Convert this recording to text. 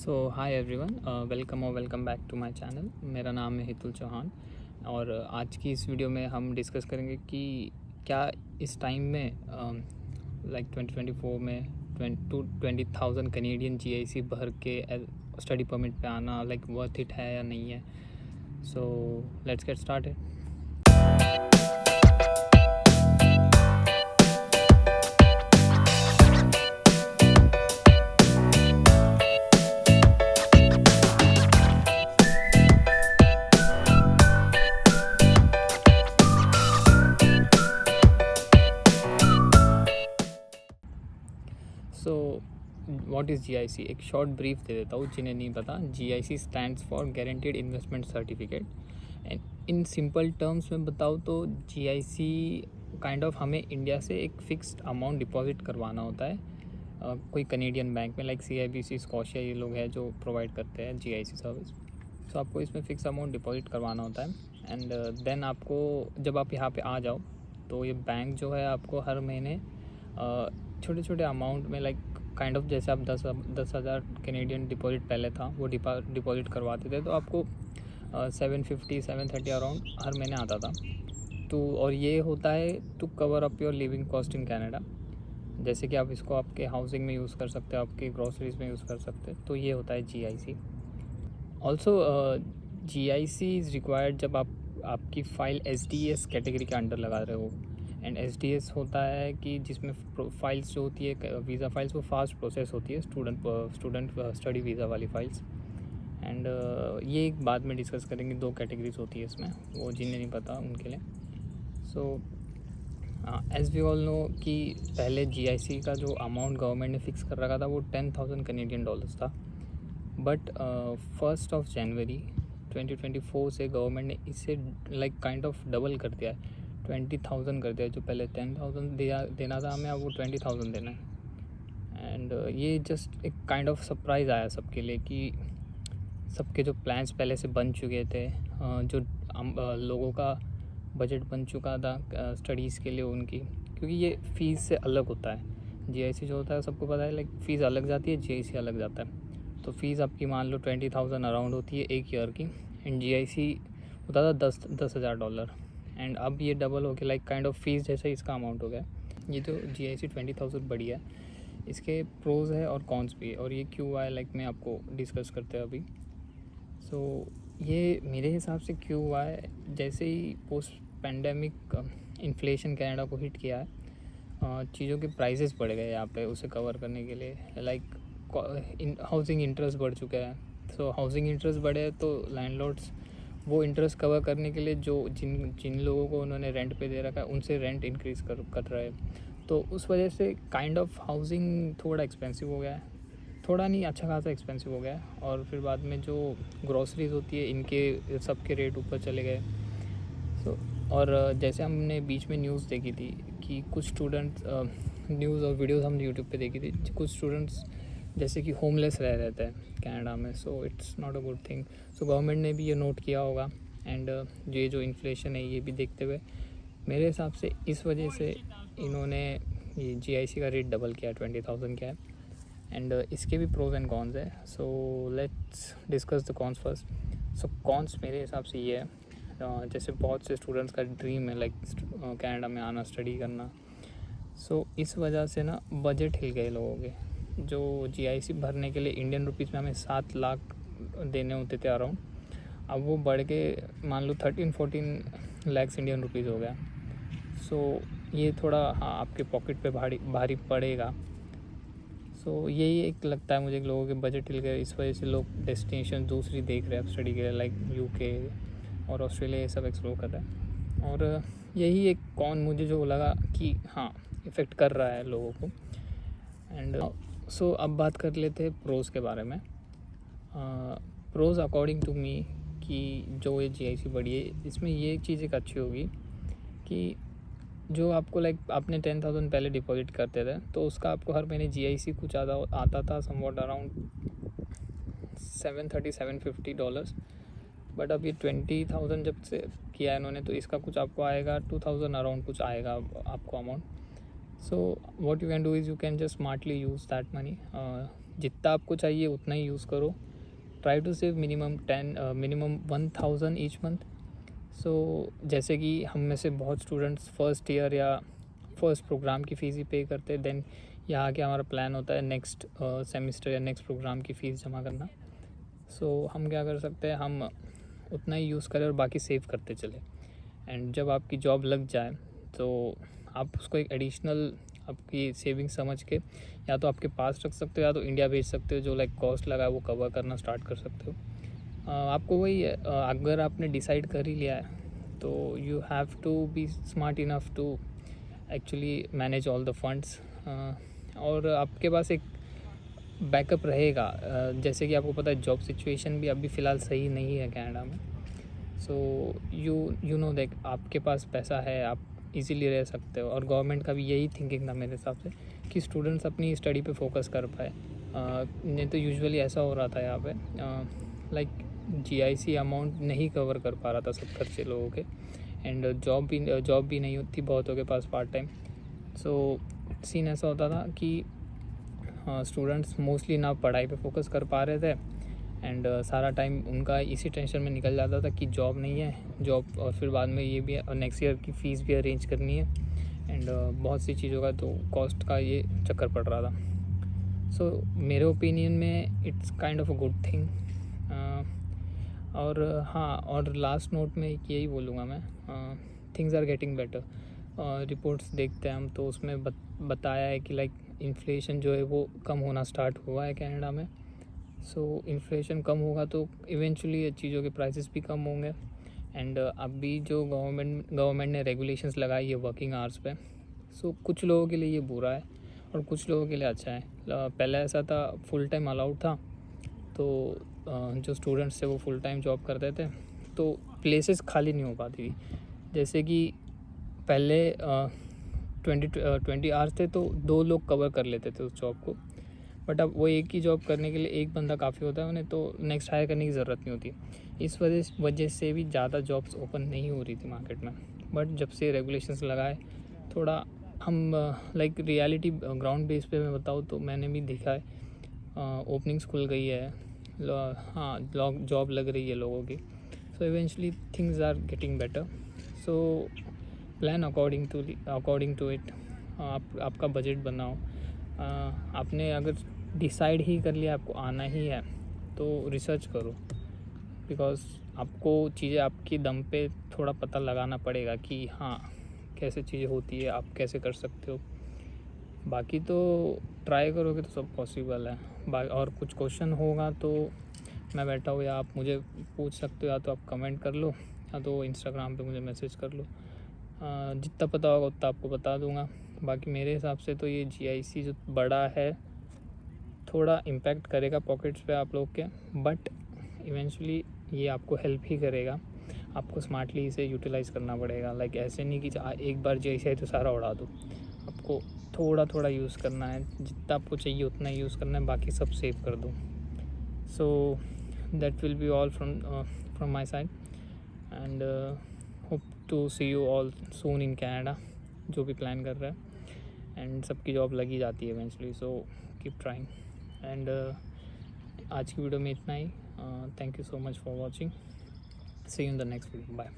So hi everyone, welcome back to my channel. मेरा नाम है हितुल चौहान और आज की इस वीडियो में हम डिस्कस करेंगे कि क्या इस टाइम में लाइक 2024 में 20,000 कैनेडियन जीआईसी भर के स्टडी परमिट पे आना लाइक वर्थ इट है या नहीं है। So let's get started. So what is GIC, एक शॉर्ट ब्रीफ दे देता हूँ जिन्हें नहीं पता। GIC stands for guaranteed investment certificate and in simple terms में बताऊँ तो जीआईसी काइंड ऑफ हमें इंडिया से एक फ़िक्स्ड अमाउंट डिपॉजिट करवाना होता है कोई कनेडियन बैंक में, लाइक सीआईबीसी, स्कॉशिया, ये लोग हैं जो प्रोवाइड करते हैं जीआईसी सर्विस। सो आपको इसमें फ़िक्स अमाउंट डिपॉजिट करवाना होता है एंड देन आपको जब आप यहाँ पे आ जाओ तो ये बैंक जो है आपको हर महीने छोटे छोटे अमाउंट में, लाइक काइंड ऑफ जैसे आप 10,000 कैनेडियन डिपॉजिट पहले था वो डिपॉजिट करवाते थे तो आपको 750-730 अराउंड हर महीने आता था। तो और ये होता है to cover up your living cost in Canada. जैसे कि आप इसको आपके हाउसिंग में यूज़ कर सकते हो, आपके ग्रॉसरीज में यूज़ कर सकते हैं। तो ये होता है GIC. Also GIC is required जब आपकी फ़ाइल एसडीएस कैटेगरी के अंडर लगा रहे हो। एंड एसडीएस होता है कि जिसमें फाइल्स जो होती है वीज़ा फाइल्स वो फास्ट प्रोसेस होती है, स्टूडेंट स्टडी वीज़ा वाली फ़ाइल्स। एंड ये एक बाद में डिस्कस करेंगे। 2 कैटेगरीज होती है इसमें, वो जिन्हें नहीं पता उनके लिए। So as we all know कि पहले जीआईसी का जो अमाउंट गवर्नमेंट ने फिक्स कर रखा था वो 10,000 कैनेडियन डॉलर्स था। बट 1 जनवरी 2024 से गवर्नमेंट ने इसे लाइक काइंड ऑफ डबल कर दिया है, 20,000 कर दिया। जो पहले 10,000 देना था हमें, अब वो 20,000 देना है। एंड ये जस्ट एक काइंड ऑफ सरप्राइज़ आया सबके लिए कि सबके जो प्लान्स पहले से बन चुके थे, जो लोगों का बजट बन चुका था स्टडीज़ के लिए उनकी, क्योंकि ये फ़ीस से अलग होता है। जीआईसी जो होता है सबको पता है, लाइक फ़ीस अलग जाती है, जीआईसी अलग जाता है। तो फ़ीस आपकी मान लो 20,000 अराउंड होती है एक ईयर की, एंड जीआईसी होता था 10,000 डॉलर। एंड अब ये डबल हो गया, लाइक काइंड ऑफ फ़ीस जैसा इसका अमाउंट हो गया। ये जो जीआईसी 20,000 बढ़िया है, इसके प्रोज़ है और कॉन्स भी है, और ये क्यों आया लाइक मैं आपको डिस्कस करते हैं अभी। सो ये मेरे हिसाब से क्यों हुआ है, जैसे ही पोस्ट पैंडेमिक इन्फ्लेशन कनाडा को हिट किया है, चीज़ों के प्राइसेस बढ़ गए यहाँ पे उसे कवर करने के लिए। लाइक हाउसिंग इंटरेस्ट बढ़ चुका है। सो हाउसिंग इंटरेस्ट बढ़े तो लैंडलॉर्ड्स वो इंटरेस्ट कवर करने के लिए जो जिन लोगों को उन्होंने रेंट पे दे रखा है उनसे रेंट इंक्रीज़ कर रहे हैं। तो उस वजह से काइंड ऑफ हाउसिंग थोड़ा एक्सपेंसिव हो गया है, थोड़ा नहीं अच्छा खासा एक्सपेंसिव हो गया है। और फिर बाद में जो ग्रॉसरीज होती है इनके सबके रेट ऊपर चले गए। सो और जैसे हमने बीच में न्यूज़ देखी थी कि कुछ स्टूडेंट्स, न्यूज़ और वीडियोज़ हमने यूट्यूब पे देखी थी, कुछ स्टूडेंट्स जैसे कि होमलेस रह रहते हैं कनाडा में। So it's not a good thing. So government ने भी ये नोट किया होगा। एंड ये जो इन्फ्लेशन है ये भी देखते हुए मेरे हिसाब से इस वजह से इन्होंने ये जीआईसी का रेट डबल किया, 20,000 किया है। एंड इसके भी प्रोज एंड कॉन्स है। So let's discuss the cons first. So cons मेरे हिसाब से ये है, जैसे बहुत से स्टूडेंट्स का ड्रीम है लाइक कनाडा में आना, स्टडी करना। सो इस वजह से ना बजट हिल गए लोगों के। जो जीआईसी भरने के लिए इंडियन रुपीज़ में हमें 7 लाख देने होते थे अराउंड, अब वो बढ़ के मान लो 13-14 लाख इंडियन रुपीज़ हो गया। सो ये थोड़ा हाँ आपके पॉकेट पे भारी पड़ेगा। सो यही एक लगता है मुझे कि लोगों के बजट हिल गए, इस वजह से लोग डेस्टिनेशन दूसरी देख रहे हैं स्टडी के लिए, लाइक यूके और ऑस्ट्रेलिया, ये सब एक्सप्लोर कर रहे हैं। और यही एक कौन मुझे जो लगा कि हाँ इफ़ेक्ट कर रहा है लोगों को। एंड सो अब बात कर लेते हैं प्रोज़ के बारे में। प्रोज़ अकॉर्डिंग टू मी कि जो ये जीआईसी बढ़ी है इसमें ये चीज़ एक अच्छी होगी कि जो आपको लाइक आपने 10,000 पहले डिपॉजिट करते थे तो उसका आपको हर महीने जीआईसी कुछ आता था समवॉट अराउंड 730-750 डॉलर्स। बट अब ये 20,000 जब से किया है इन्होंने तो इसका कुछ आपको आएगा 2,000 अराउंड कुछ आएगा आपको amount. So what you can do is you can just smartly use that money. जितना आपको चाहिए उतना ही यूज़ करो. Try to save minimum 1000 each month. So जैसे कि हम में से बहुत स्टूडेंट्स फर्स्ट ईयर या फर्स्ट प्रोग्राम की फ़ीस ही पे करते हैं, देन यहाँ आके हमारा प्लान होता है नेक्स्ट सेमेस्टर या नेक्स्ट प्रोग्राम की फ़ीस जमा करना. सो हम क्या कर सकते हैं, हम उतना ही यूज़ करें और बाकी सेव करते चले. एंड जब आपकी जॉब लग जाए तो आप उसको एक एडिशनल आपकी सेविंग समझ के या तो आपके पास रख सकते हो या तो इंडिया भेज सकते हो. जो लाइक कॉस्ट लगा है वो कवर करना स्टार्ट कर सकते हो. आपको वही है, अगर आपने डिसाइड कर ही लिया है तो you have to be smart enough to actually manage all the funds. और आपके पास एक बैकअप रहेगा. जैसे कि आपको पता है जॉब सिचुएशन भी अभी फ़िलहाल सही नहीं है कनाडा में. सो यू नो दैट आपके पास पैसा है, आप इजीली रह सकते हो. और गवर्नमेंट का भी यही थिंकिंग था मेरे हिसाब से कि स्टूडेंट्स अपनी स्टडी पे फोकस कर पाए. नहीं तो यूजुअली ऐसा हो रहा था यहाँ पे, लाइक जीआईसी अमाउंट नहीं कवर कर पा रहा था सब खर्चे लोगों के. एंड जॉब भी नहीं होती बहुतों के पास पार्ट टाइम. सो सीन ऐसा होता था कि स्टूडेंट्स मोस्टली ना पढ़ाई पे फोकस कर पा रहे थे. एंड सारा टाइम उनका इसी टेंशन में निकल जाता था कि जॉब नहीं है, जॉब और फिर बाद में ये भी है और नेक्स्ट ईयर की फ़ीस भी अरेंज करनी है. एंड बहुत सी चीज़ों का तो कॉस्ट का ये चक्कर पड़ रहा था. सो मेरे ओपिनियन में it's kind of a good thing. और हाँ, और लास्ट नोट में यही बोलूँगा मैं, things are getting better. Reports देखते हैं हम तो उसमें बताया है कि लाइक इन्फ्लेशन जो है वो कम होना स्टार्ट हुआ है कनाडा में. सो इन्फ्लेशन कम होगा तो इवेंचुअली चीज़ों के प्राइसेस भी कम होंगे. एंड अभी जो गवर्नमेंट ने रेगुलेशंस लगाई है वर्किंग आवर्स पे, सो कुछ लोगों के लिए ये बुरा है और कुछ लोगों के लिए अच्छा है. पहले ऐसा था फुल टाइम अलाउड था, तो जो स्टूडेंट्स थे वो फुल टाइम जॉब करते थे तो प्लेसेस खाली नहीं हो पाती थी. जैसे कि पहले 20 आवर्स थे तो 2 लोग कवर कर लेते थे उस जॉब को. बट अब वो एक ही जॉब करने के लिए एक बंदा काफ़ी होता है उन्हें, तो नेक्स्ट हायर करने की ज़रूरत नहीं होती. इस वजह से भी ज़्यादा जॉब्स ओपन नहीं हो रही थी मार्केट में. बट जब से रेगुलेशंस लगाए थोड़ा हम लाइक रियलिटी ग्राउंड बेस पे मैं बताऊँ तो मैंने भी देखा है ओपनिंग्स खुल गई है. हाँ, जॉब लग रही है लोगों की. So eventually things are getting better. So plan according to it. आपका बजट बनाओ. आपने अगर डिसाइड ही कर लिया आपको आना ही है तो रिसर्च करो. बिकॉज़ आपको चीज़ें आपकी दम पे थोड़ा पता लगाना पड़ेगा कि हाँ कैसे चीज़ें होती है, आप कैसे कर सकते हो. बाकी तो ट्राई करोगे तो सब पॉसिबल है. और कुछ क्वेश्चन होगा तो मैं बैठा हूँ, या आप मुझे पूछ सकते हो, या तो आप कमेंट कर लो या तो इंस्टाग्राम पे मुझे मैसेज कर लो. जितना पता होगा उतना आपको बता दूंगा. बाकी मेरे हिसाब से तो ये जीआईसी जो बड़ा है थोड़ा इम्पैक्ट करेगा पॉकेट्स पे आप लोग के, बट इवेंचुअली ये आपको हेल्प ही करेगा. आपको स्मार्टली इसे यूटिलाइज़ करना पड़ेगा. लाइक ऐसे नहीं कि एक बार जीआईसी है तो सारा उड़ा दो. आपको थोड़ा थोड़ा यूज़ करना है, जितना आपको चाहिए उतना यूज़ करना है, बाकी सब सेव कर दो. So that will be all from my side. And hope to see you all soon in Canada, जो भी प्लान कर रहा है. एंड सबकी जॉब लगी जाती है eventually. So keep trying. And आज की वीडियो में इतना ही. Thank you so much for watching. See you in the next video. Bye.